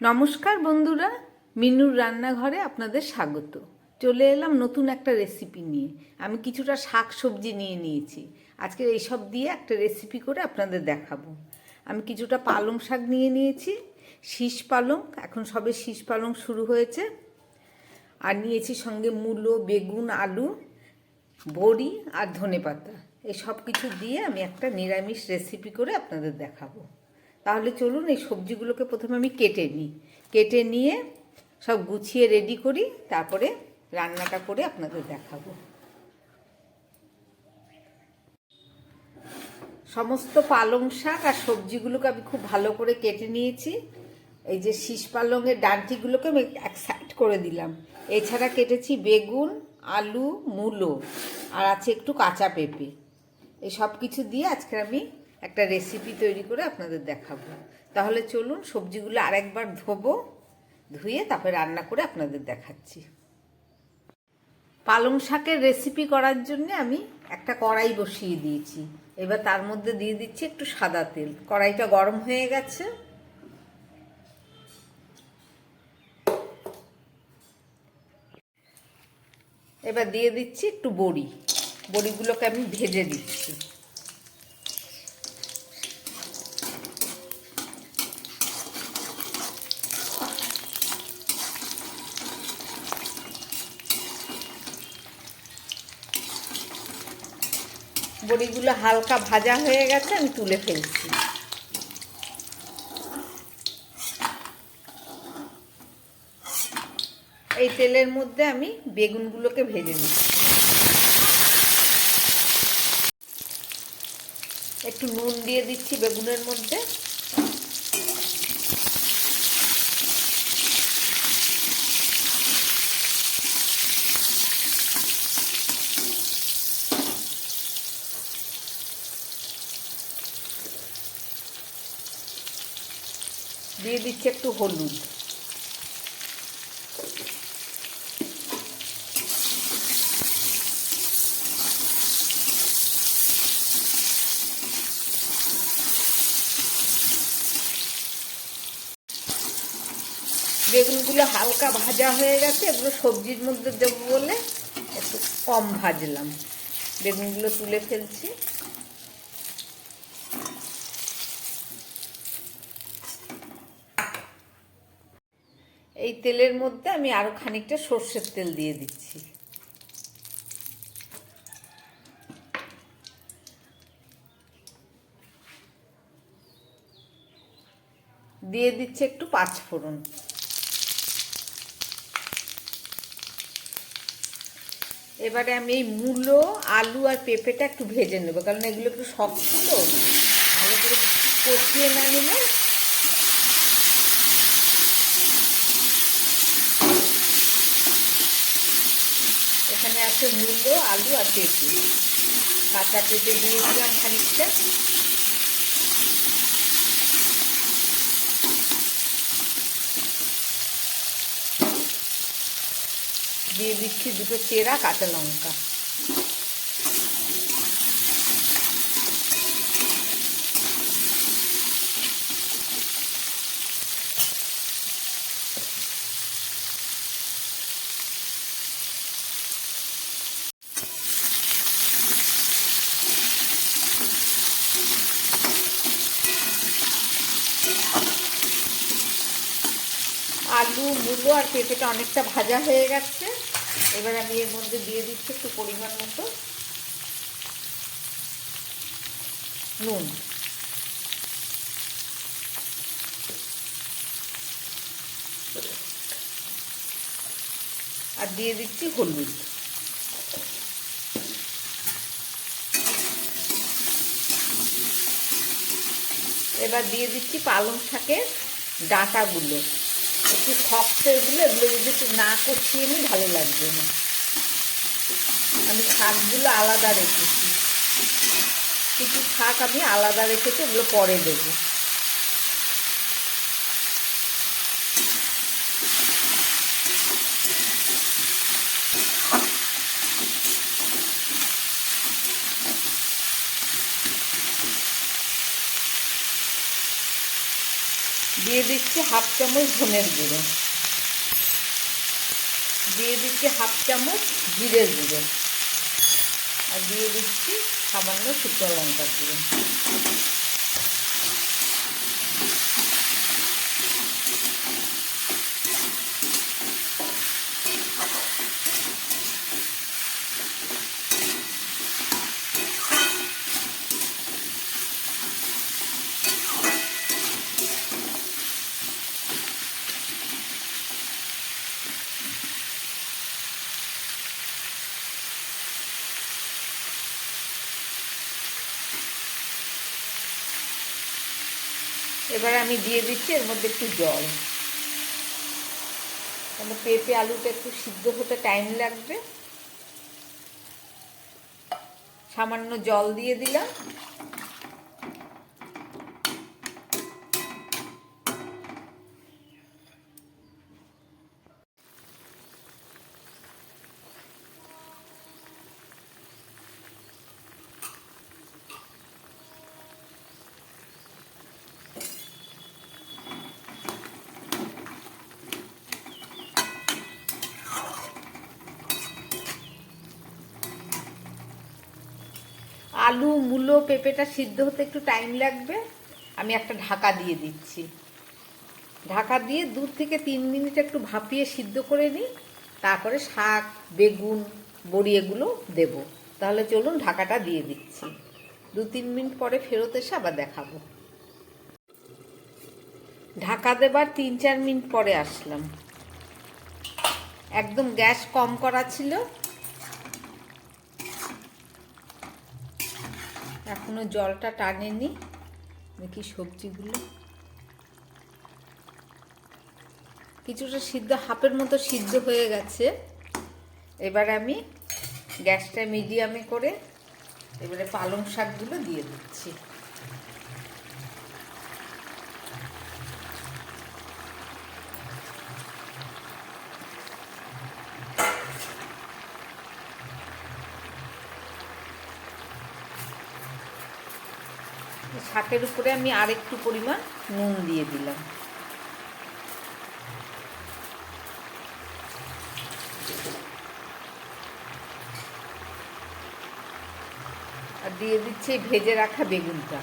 নমস্কার বন্ধুরা, মিনুর রান্নাঘরে আপনাদের স্বাগত। চলে এলাম নতুন একটা রেসিপি নিয়ে। আমি কিছুটা শাক সবজি নিয়ে নিয়েছি। আজকে এইসব দিয়ে একটা রেসিপি করে আপনাদের দেখাবো। আমি কিছুটা পালং শাক নিয়ে নিয়েছি, শীষ পালং, এখন সবে শীষ পালং শুরু হয়েছে। আর নিয়েছি সঙ্গে মূলো, বেগুন, আলু, বড়ি আর ধনেপাতা। এই সব কিছু দিয়ে আমি একটা নিরামিষ রেসিপি করে আপনাদের দেখাবো। তাহলে চলুন এই সবজিগুলোকে প্রথমে আমি কেটে নিয়ে সব গুছিয়ে রেডি করি, তারপরে রান্নাটা করে আপনাদের দেখাবো। সমস্ত পালং শাক আর সবজিগুলোকে আমি খুব ভালো করে কেটে নিয়েছি। এই যে শীষ পালংয়ের ডাঁটিগুলোকে আমি এক সাইড করে দিলাম। এছাড়া কেটেছি বেগুন, আলু, মূলো, আর আছে একটু কাঁচা পেঁপে। এই সব কিছু দিয়ে আজকে আমি একটা রেসিপি তৈরি করে আপনাদের দেখাবো। তাহলে চলুন সবজিগুলো আরেকবার ধুয়ে তারপরে রান্না করে আপনাদের দেখাচ্ছি। পালং শাকের রেসিপি করার জন্য আমি একটা কড়াই বসিয়ে দিয়েছি। এবার তার মধ্যে দিয়ে দিচ্ছি একটু সাদা তেল। কড়াইটা গরম হয়ে গেছে। এবার দিয়ে দিচ্ছি একটু বড়িগুলোকে আমি ভেজে দিচ্ছি। বড়িগুলো হালকা ভাজা হয়ে গেছে, আমি তুলে ফেলছি। এই তেলের মধ্যে আমি বেগুনগুলোকে ভেজে নিচ্ছি। একটু নুন দিয়ে দিচ্ছি বেগুনের মধ্যে। দিয়ে দিচ্ছি একটু হলুদ। বেগুনগুলো হালকা ভাজা হয়ে গেছে, এগুলো সবজির মধ্যে দেবো বলে একটু কম ভাজলাম। বেগুনগুলো তুলে ফেলছি। এই তেলের মধ্যে আমি আরো খানিকটা সর্ষের তেল দিয়ে দিচ্ছি। দিয়ে দিচ্ছি একটু পাঁচফোড়ন। এবারে আমি এই মূলো, আলু আর পেঁপেটা একটু ভেজে নেবো, কারণ এগুলো একটু শক্ত, তো ভালো করে কষিয়ে না নিলে। এখানে আছে মূলো, আলু আর পেঁপে। কাঁচা পেঁপে দিয়েছিলাম খানিকটা। দিয়ে দিচ্ছি দুটো চেরা কাঁচা লঙ্কা। আলু, মূলো আর পেঁপেটা অনেকটা ভাজা হয়ে গেছে। এবার আমি এর মধ্যে দিয়ে দিচ্ছি একটু পরিমাণ মতো নুন। আর দিয়ে দিচ্ছি হলুদ। এবার দিয়ে দিচ্ছি পালং শাকের ডাঁটাগুলো। একটু শক্ত এগুলো যদি একটু না কষিয়ে নিই ভালো লাগবে না। আমি শাকগুলো আলাদা রেখেছি, কিছু শাক আমি আলাদা রেখেছি, ওগুলো পরে দেবো। দিয়ে দিচ্ছি হাফ চামচ ধনের গুঁড়ো, দিয়ে দিচ্ছি হাফ চামচ জিরের গুঁড়ো, আর দিয়ে দিচ্ছি সামান্য শুকনো লঙ্কার গুঁড়ো। এবার আমি দিয়ে দিচ্ছি এর মধ্যে একটু জল, তাহলে পেঁপে আলুটা একটু সিদ্ধ হতে টাইম লাগবে। সামান্য জল দিয়ে দিলাম। আলু মূলো পেঁপেটা সিদ্ধ হতে একটু টাইম লাগবে, আমি একটা ঢাকা দিয়ে দিচ্ছি। ঢাকা দিয়ে 2 থেকে 3 মিনিট একটু ভাপিয়ে সিদ্ধ করে নিই, তারপরে শাক বেগুন বড়ি এগুলো দেব। তাহলে চলুন ঢাকাটা দিয়ে দিচ্ছি, 2-3 মিনিট পরে ফেরত এসে আবার দেখাবো। ঢাকা দেবার 3-4 মিনিট পরে আসলাম। একদম গ্যাস কম করা ছিল, এখনো জলটা টানেনি। দেখি সবজিগুলো কিছুটা সিদ্ধ, হাফের মতো সিদ্ধ হয়ে গেছে। এবার আমি গ্যাসটা মিডিয়ামে করে এবারে পালং শাকগুলো দিয়ে দিচ্ছি। শাকের উপরে আমি আরেকটু পরিমাণ নুন দিয়ে দিলাম। আর দিয়ে দিচ্ছি ভেজে রাখা বেগুনটা।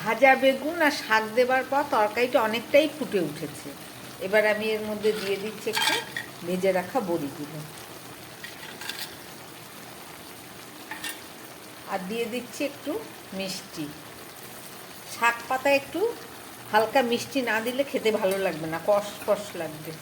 ভাজা বেগুন আর শাক দেবার পর তরকারিটা অনেকটাই ফুটে উঠেছে। এবার আমি এর মধ্যে দিয়ে দিচ্ছি একটু ভেজে রাখা বড়িগুলো, আর দিয়ে দিচ্ছি একটু মিষ্টি। শাক পাতা একটু হালকা মিষ্টি না দিলে খেতে ভালো লাগবে না, কষ কষ লাগবে।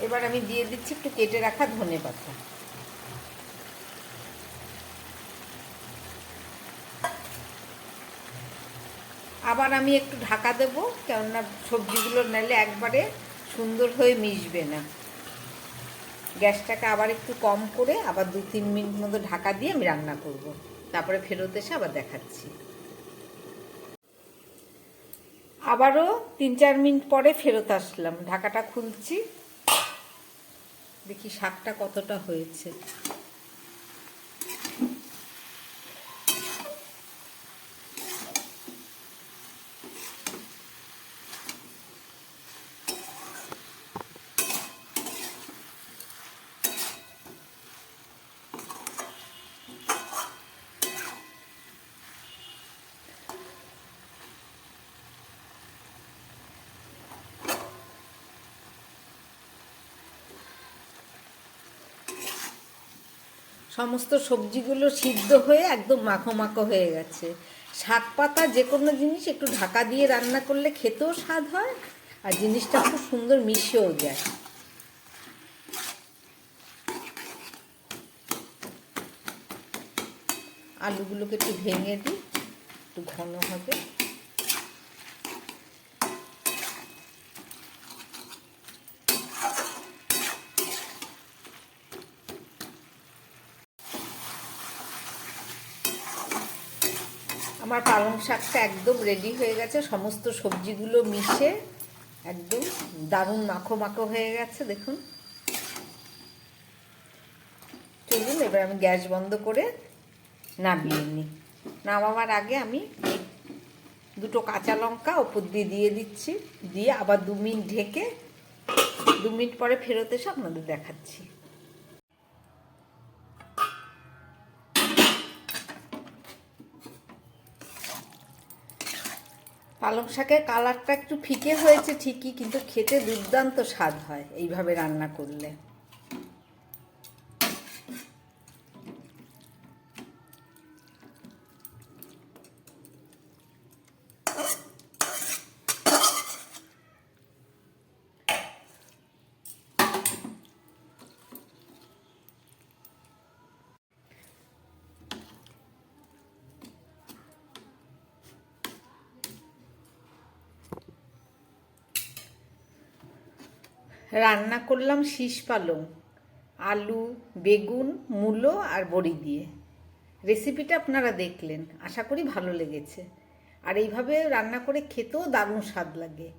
এবার আমি দিয়ে দিচ্ছি একটু কেটে রাখা ধনেপাতা। আবার আমি একটু ঢাকা দেবো, কেননা সবজিগুলো নাহলে একবারে সুন্দর হয়ে মিশবে না। গ্যাসটাকে আবার একটু কম করে আবার 2-3 মিনিট মতো ঢাকা দিয়ে আমি রান্না করব। তারপরে ফেরত এসে আবার দেখাচ্ছি। আবারও 3-4 মিনিট পরে ফেরত আসলাম, ঢাকাটা খুলছি, দেখি শাকটা কতটা হয়েছে। সমস্ত সবজিগুলো সিদ্ধ হয়ে একদম মাখো মাখো হয়ে গেছে। শাক পাতা যে কোনো জিনিস একটু ঢাকা দিয়ে রান্না করলে খেতেও স্বাদ হয়, আর জিনিসটা খুব সুন্দর মিশেও যায়। আলুগুলোকে একটু ভেঙে দিই, একটু ঘন হবে। আমার পালং শাকটা একদম রেডি হয়ে গেছে, সমস্ত সবজিগুলো মিশে একদম দারুণ মাখো মাখো হয়ে গেছে দেখুন। চলুন এবার আমি গ্যাস বন্ধ করে নামিয়ে নিই। নামাবার আগে আমি দুটো কাঁচা লঙ্কা ওপর দিয়ে দিয়ে দিচ্ছি, দিয়ে আবার 2 মিনিট ঢেকে 2 মিনিট পরে ফেরত এসে আপনাদের দেখাচ্ছি। পালং শাকের কালারটা একটু ফিকে হয়েছে ঠিকই, কিন্তু খেতে দুর্দান্ত স্বাদ হয় এইভাবে রান্না করলে। রান্না করলাম শীষ পালং, আলু, বেগুন, মূলো আর বড়ি দিয়ে। রেসিপিটা আপনারা দেখলেন, আশা করি ভালো লেগেছে। আর এইভাবে রান্না করে খেতেও দারুণ স্বাদ লাগে।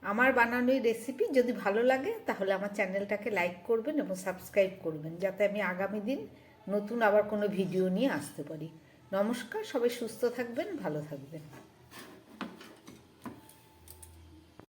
আমার বানানো এই রেসিপি যদি ভালো লাগে তাহলে আমার চ্যানেলটাকে লাইক করবেন এবং সাবস্ক্রাইব করবেন, যাতে আমি আগামী দিন নতুন আবার কোনো ভিডিও নিয়ে আসতে পারি। নমস্কার, সবাই সুস্থ থাকবেন, ভালো থাকবেন।